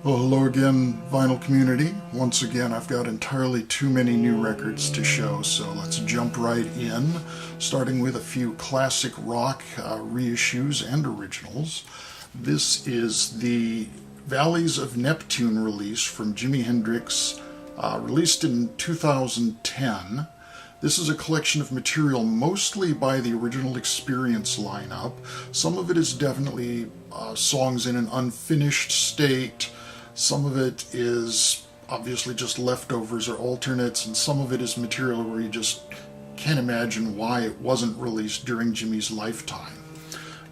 Well, hello again, vinyl community. Once again, I've got entirely too many new records to show, so let's jump right in, starting with a few classic rock reissues and originals. This is the Valleys of Neptune release from Jimi Hendrix, released in 2010. This is a collection of material mostly by the Original Experience lineup. Some of it is definitely songs in an unfinished state. Some of it is obviously just leftovers or alternates, and some of it is material where you just can't imagine why it wasn't released during Jimi's lifetime.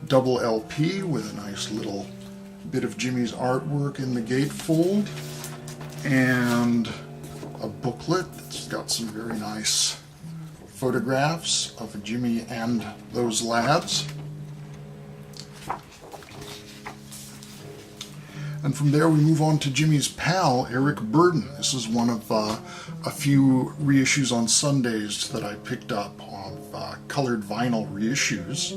Double LP with a nice little bit of Jimi's artwork in the gatefold, and a booklet that's got some very nice photographs of Jimi and those lads. And from there we move on to Jimi's pal, Eric Burdon. This is one of a few reissues on Sundays that I picked up of colored vinyl reissues.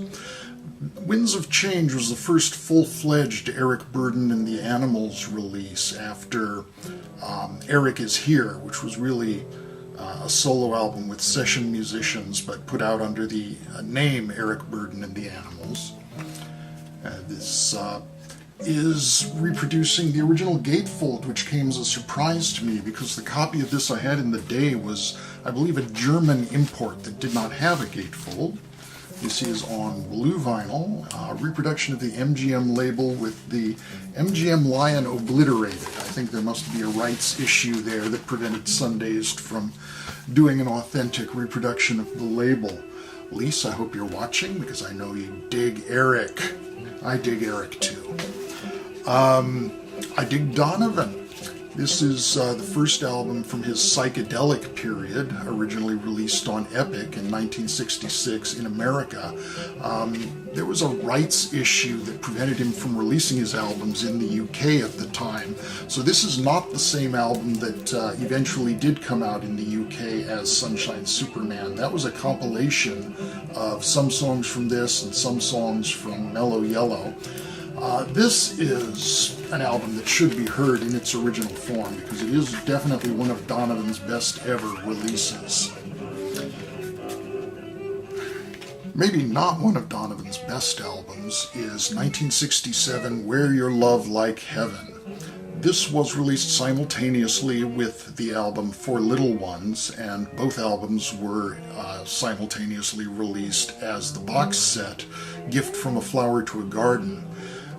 Winds of Change was the first full-fledged Eric Burdon and the Animals release after Eric Is Here, which was really a solo album with session musicians, but put out under the name Eric Burdon and the Animals. This is reproducing the original gatefold, which came as a surprise to me because the copy of this I had in the day was, I believe, a German import that did not have a gatefold. This is on blue vinyl, reproduction of the MGM label with the MGM Lion obliterated. I think there must be a rights issue there that prevented Sundays from doing an authentic reproduction of the label. Lise, I hope you're watching because I know you dig Eric. I dig Eric too. I dig Donovan. This is the first album from his psychedelic period, originally released on Epic in 1966 in America. There was a rights issue that prevented him from releasing his albums in the UK at the time. So this is not the same album that eventually did come out in the UK as Sunshine Superman. That was a compilation of some songs from this and some songs from Mellow Yellow. This is an album that should be heard in its original form because it is definitely one of Donovan's best ever releases. Maybe not one of Donovan's best albums is 1967, Wear Your Love Like Heaven. This was released simultaneously with the album For Little Ones, and both albums were simultaneously released as the box set, Gift from a Flower to a Garden.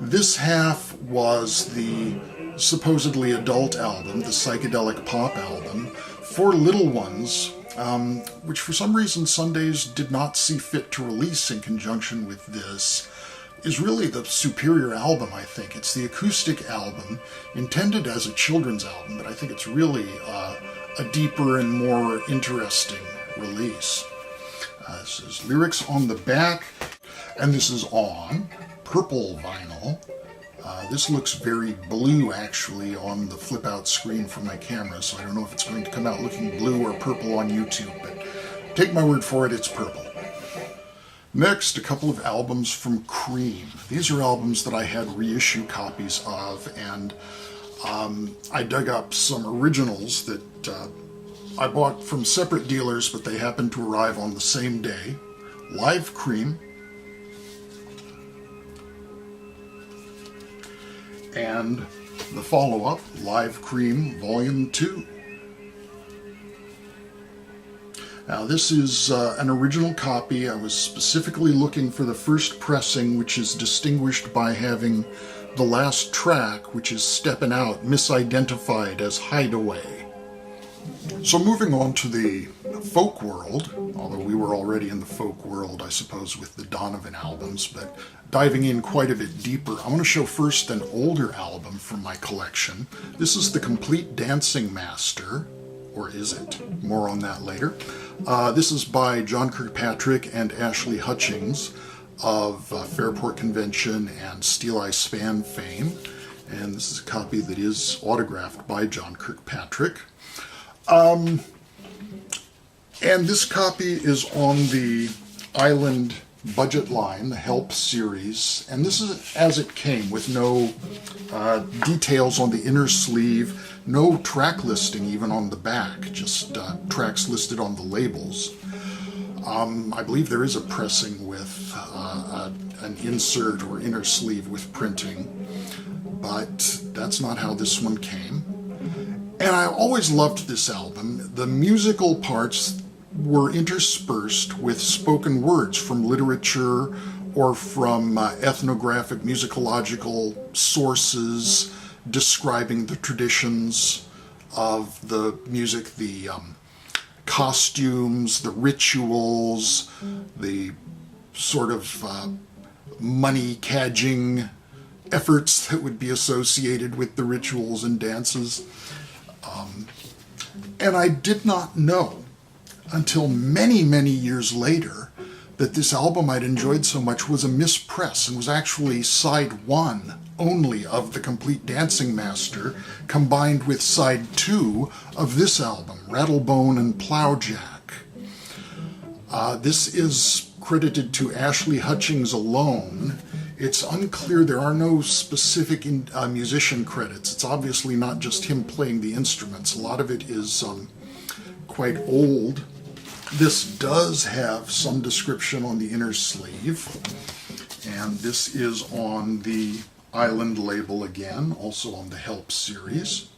This half was the supposedly adult album, the psychedelic pop album. For Little Ones, which for some reason Sundays did not see fit to release in conjunction with this, is really the superior album, I think. It's the acoustic album, intended as a children's album, but I think it's really a deeper and more interesting release. This is lyrics on the back, and this is on purple vinyl. This looks very blue actually on the flip out screen from my camera, so I don't know if it's going to come out looking blue or purple on YouTube, but take my word for it, it's purple. Next, a couple of albums from Cream. These are albums that I had reissue copies of, and I dug up some originals that I bought from separate dealers, but they happened to arrive on the same day. Live Cream, and the follow-up, Live Cream Volume 2. Now this is an original copy. I was specifically looking for the first pressing, which is distinguished by having the last track, which is Steppin' Out, misidentified as Hideaway. So moving on to the folk world, although we were already in the folk world, I suppose, with the Donovan albums, but diving in quite a bit deeper, I want to show first an older album from my collection. This is The Complete Dancing Master, or is it? More on that later. This is by John Kirkpatrick and Ashley Hutchings of Fairport Convention and Steel Eye Span fame, and this is a copy that is autographed by John Kirkpatrick. And this copy is on the Island budget line, the Help series, and this is as it came with no details on the inner sleeve, no track listing even on the back, just tracks listed on the labels. I believe there is a pressing with an insert or inner sleeve with printing, but that's not how this one came. And I always loved this album. The musical parts were interspersed with spoken words from literature or from ethnographic musicological sources describing the traditions of the music, the costumes, the rituals, the sort of money cadging efforts that would be associated with the rituals and dances. And I did not know until many, many years later that this album I'd enjoyed so much was a mispress and was actually side one only of The Complete Dancing Master, combined with side two of this album, Rattlebone and Plowjack. This is credited to Ashley Hutchings alone. It's unclear, there are no specific musician credits. It's obviously not just him playing the instruments. A lot of it is quite old. This does have some description on the inner sleeve, and this is on the Island label again, also on the Help series.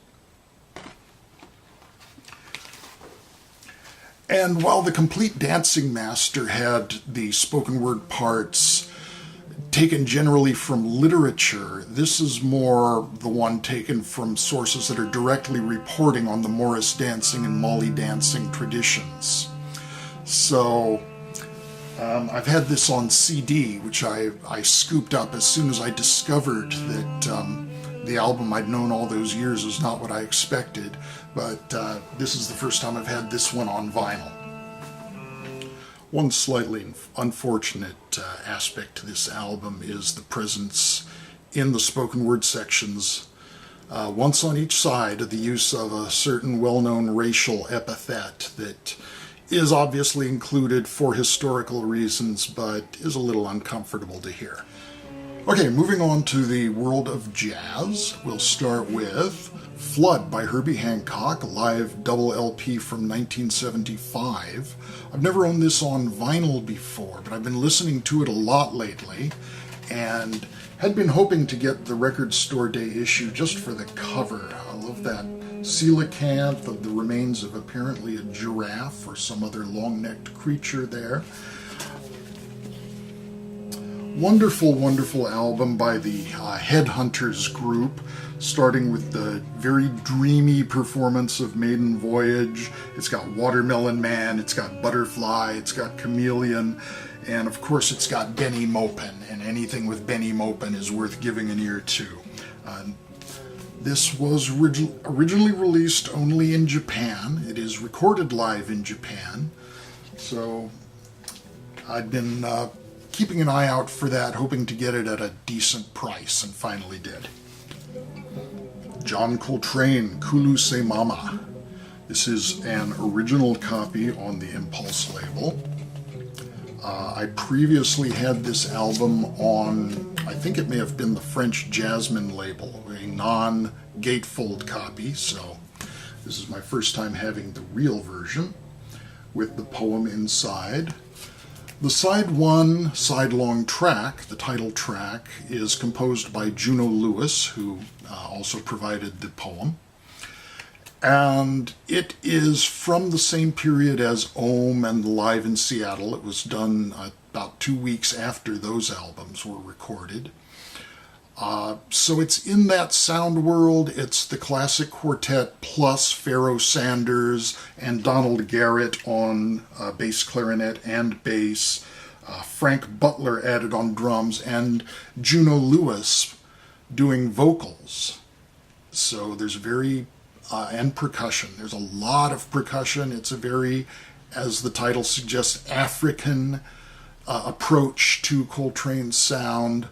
And while The Complete Dancing Master had the spoken word parts taken generally from literature, this is more the one taken from sources that are directly reporting on the Morris dancing and Molly dancing traditions. So I've had this on CD, which I scooped up as soon as I discovered that the album I'd known all those years was not what I expected, but this is the first time I've had this one on vinyl. One slightly unfortunate aspect to this album is the presence in the spoken word sections, once on each side, of the use of a certain well-known racial epithet that is obviously included for historical reasons, but is a little uncomfortable to hear. Okay, moving on to the world of jazz, we'll start with Flood by Herbie Hancock, a live double LP from 1975. I've never owned this on vinyl before, but I've been listening to it a lot lately, and had been hoping to get the Record Store Day issue just for the cover. I love that coelacanth of the remains of apparently a giraffe or some other long-necked creature there. Wonderful, wonderful album by the Headhunters group, starting with the very dreamy performance of Maiden Voyage. It's got Watermelon Man, it's got Butterfly, it's got Chameleon, and of course it's got Benny Maupin, and anything with Benny Maupin is worth giving an ear to. This was originally released only in Japan. It is recorded live in Japan, so I'd been keeping an eye out for that, hoping to get it at a decent price, and finally did. John Coltrane, Kulu Se Mama. This is an original copy on the Impulse label. I previously had this album on, I think it may have been the French Jasmine label, a non-gatefold copy, so this is my first time having the real version with the poem inside. The side one, side-long track, the title track, is composed by Juno Lewis, who also provided the poem. And it is from the same period as Ohm and Live in Seattle. It was done about 2 weeks after those albums were recorded. So it's in that sound world. It's the classic quartet plus Pharoah Sanders and Donald Garrett on bass clarinet and bass, Frank Butler added on drums, and Juno Lewis doing vocals. So there's and percussion. There's a lot of percussion. It's a very, as the title suggests, African approach to Coltrane's sound.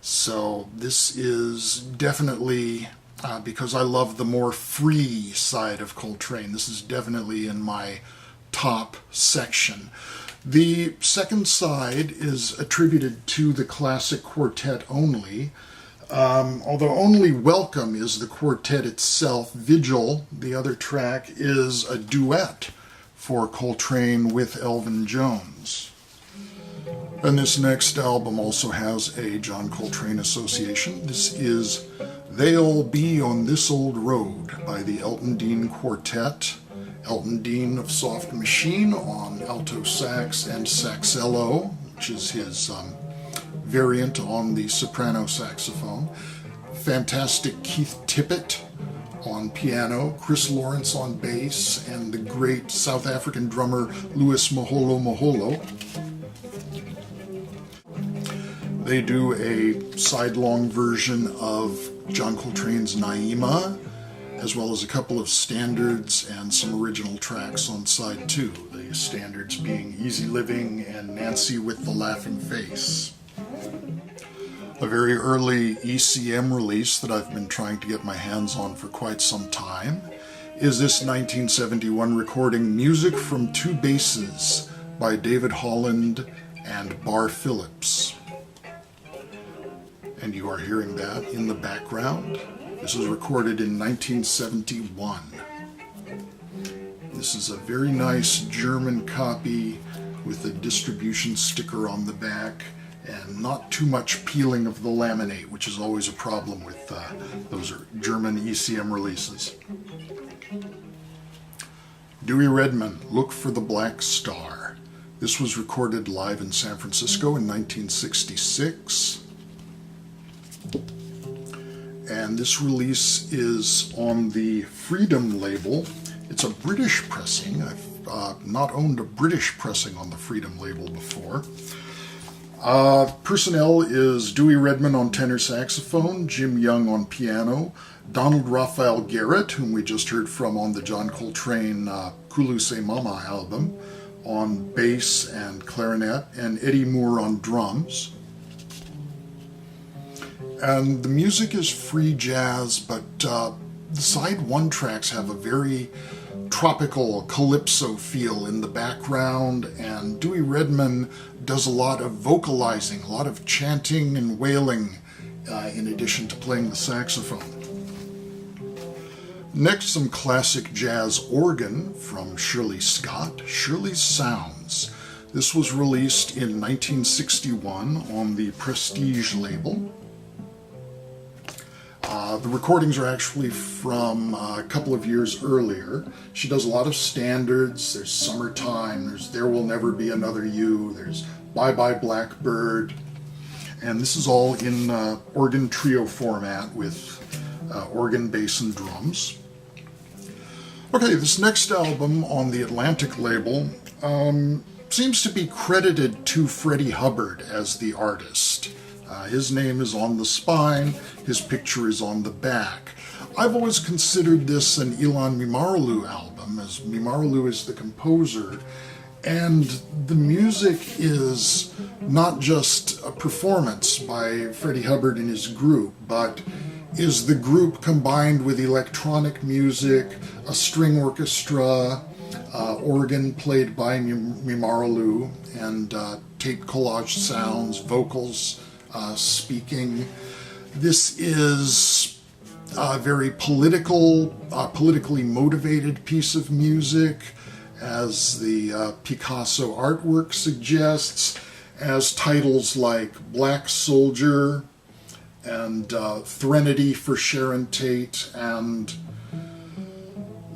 So this is definitely, because I love the more free side of Coltrane, this is definitely in my top section. The second side is attributed to the classic quartet only, although only Welcome is the quartet itself. Vigil, the other track, is a duet for Coltrane with Elvin Jones. And this next album also has a John Coltrane association. This is They'll Be on This Old Road by the Elton Dean Quartet. Elton Dean of Soft Machine on alto sax and saxello, which is his variant on the soprano saxophone. Fantastic Keith Tippett on piano, Chris Lawrence on bass, and the great South African drummer Louis Moholo Moholo. They do a sidelong version of John Coltrane's Naima, as well as a couple of standards and some original tracks on side 2. The standards being Easy Living and Nancy with the Laughing Face. A very early ECM release that I've been trying to get my hands on for quite some time is this 1971 recording, Music from Two Basses by David Holland and Bar Phillips. And you are hearing that in the background. This was recorded in 1971. This is a very nice German copy with a distribution sticker on the back and not too much peeling of the laminate, which is always a problem with those German ECM releases. Dewey Redman, Look for the Black Star. This was recorded live in San Francisco in 1966. And this release is on the Freedom label. It's a British pressing. I've not owned a British pressing on the Freedom label before. Personnel is Dewey Redman on tenor saxophone, Jim Young on piano, Donald Raphael Garrett, whom we just heard from on the John Coltrane Kulu Se Mama album, on bass and clarinet, and Eddie Moore on drums. And the music is free jazz, but the side 1 tracks have a very tropical calypso feel in the background, and Dewey Redman does a lot of vocalizing, a lot of chanting and wailing, in addition to playing the saxophone. Next, some classic jazz organ from Shirley Scott, Shirley's Sounds. This was released in 1961 on the Prestige label. The recordings are actually from a couple of years earlier. She does a lot of standards. There's Summertime, there's There Will Never Be Another You, there's Bye Bye Blackbird, and this is all in organ trio format with organ, bass, and drums. Okay, this next album on the Atlantic label seems to be credited to Freddie Hubbard as the artist. His name is on the spine, his picture is on the back. I've always considered this an Ilan Mimarolu album, as Mimarolu is the composer, and the music is not just a performance by Freddie Hubbard and his group, but is the group combined with electronic music, a string orchestra, organ played by Mimarolu, and tape collage sounds, vocals, speaking. This is a very politically motivated piece of music, as the Picasso artwork suggests, as titles like Black Soldier and Threnody for Sharon Tate, and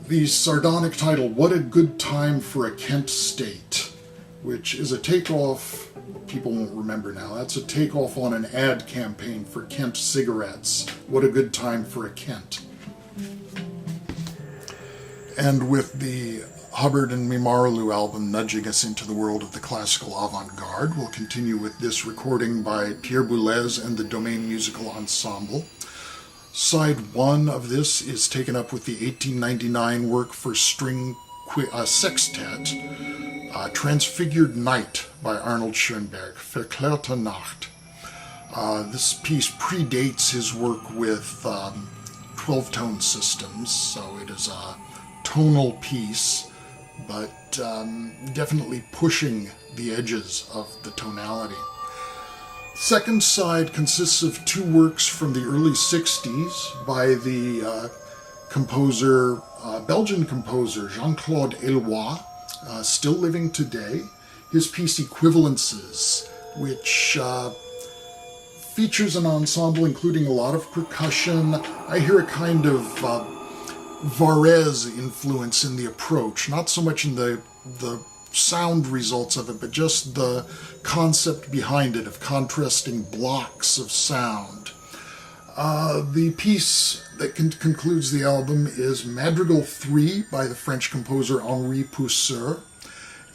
the sardonic title, What a Good Time for a Kent State, which is a takeoff. People won't remember now. That's a takeoff on an ad campaign for Kent cigarettes. What a good time for a Kent. And with the Hubbard and Mimarolu album nudging us into the world of the classical avant-garde, we'll continue with this recording by Pierre Boulez and the Domaine Musical Ensemble. Side 1 of this is taken up with the 1899 work for string sextet, Transfigured Night by Arnold Schoenberg, Verklärte Nacht. This piece predates his work with 12-tone systems, so it is a tonal piece, but definitely pushing the edges of the tonality. Second side consists of two works from the early 60s by the Belgian composer Jean-Claude Helois, still living today. His piece Equivalences, which features an ensemble including a lot of percussion. I hear a kind of Varese influence in the approach, not so much in the sound results of it, but just the concept behind it of contrasting blocks of sound. The piece that concludes the album is Madrigal 3 by the French composer Henri Pousseur,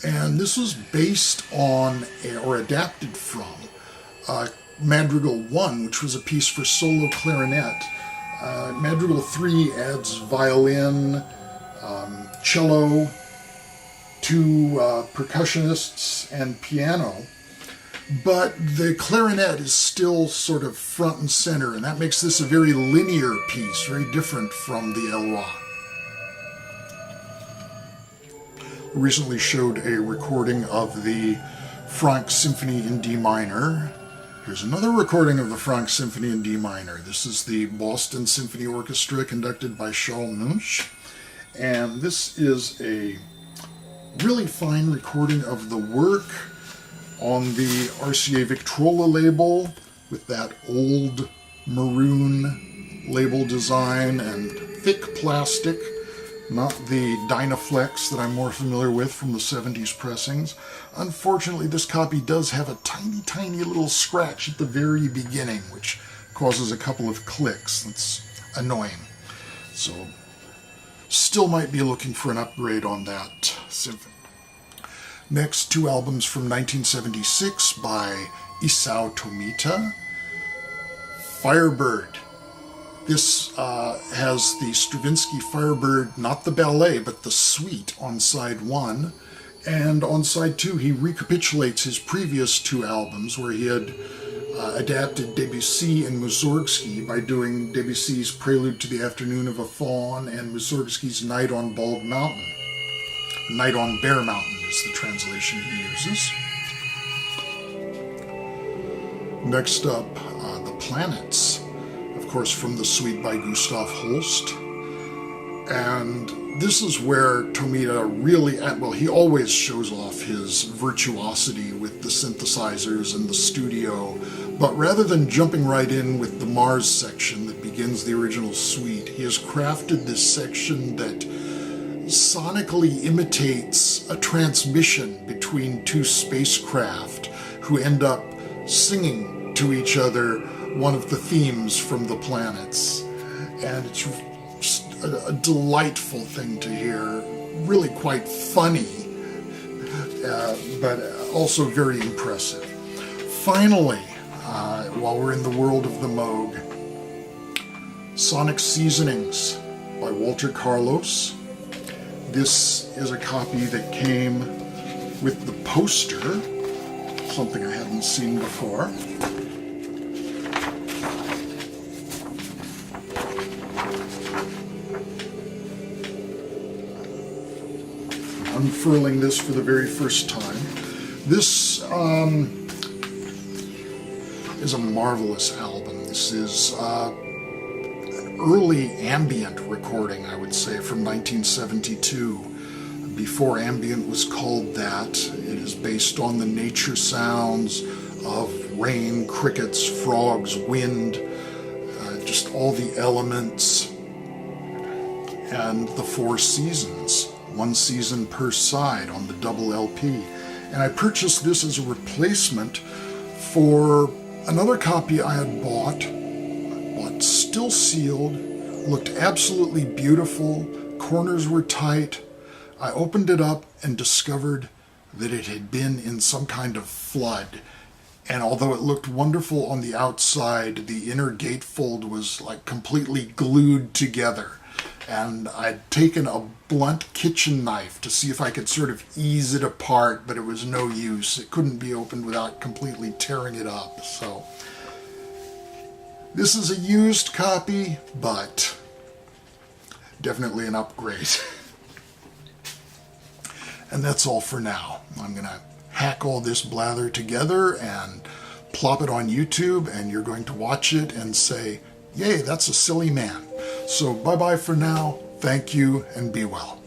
and this was based on, or adapted from, Madrigal 1, which was a piece for solo clarinet. Madrigal 3 adds violin, cello, two percussionists, and piano. But the clarinet is still sort of front and center, and that makes this a very linear piece, very different from the Helois. We recently showed a recording of the Franck Symphony in D minor. Here's another recording of the Franck Symphony in D minor. This is the Boston Symphony Orchestra conducted by Charles Munch. And this is a really fine recording of the work on the RCA Victrola label with that old maroon label design and thick plastic, not the Dynaflex that I'm more familiar with from the 70s pressings. Unfortunately, this copy does have a tiny little scratch at the very beginning, which causes a couple of clicks. That's annoying. So, still might be looking for an upgrade on that symphony. Next, two albums from 1976 by Isao Tomita. Firebird. This has the Stravinsky Firebird, not the ballet, but the suite on side 1. And on side 2, he recapitulates his previous two albums where he had adapted Debussy and Mussorgsky by doing Debussy's Prelude to the Afternoon of a Faun and Mussorgsky's Night on Bald Mountain. Night on Bear Mountain is the translation he uses. Next up, The Planets, of course from the suite by Gustav Holst. And this is where Tomita really, well, he always shows off his virtuosity with the synthesizers and the studio, but rather than jumping right in with the Mars section that begins the original suite, he has crafted this section that sonically imitates a transmission between two spacecraft who end up singing to each other one of the themes from the planets. And it's just a delightful thing to hear, really quite funny, but also very impressive. Finally, while we're in the world of the Moog, Sonic Seasonings by Walter Carlos. This is a copy that came with the poster, something I hadn't seen before. Unfurling this for the very first time. This is a marvelous album. This is an early ambient recording, I would say, from 1972. Before ambient was called that. It is based on the nature sounds of rain, crickets, frogs, wind, just all the elements, and the four seasons. One season per side on the double LP. And I purchased this as a replacement for another copy I had bought still sealed, looked absolutely beautiful, corners were tight. I opened it up and discovered that it had been in some kind of flood. And although it looked wonderful on the outside, the inner gatefold was like completely glued together. And I'd taken a blunt kitchen knife to see if I could sort of ease it apart, but it was no use. It couldn't be opened without completely tearing it up. So this is a used copy, but definitely an upgrade. And that's all for now. I'm going to hack all this blather together and plop it on YouTube, and you're going to watch it and say, yay, that's a silly man. So bye-bye for now. Thank you, and be well.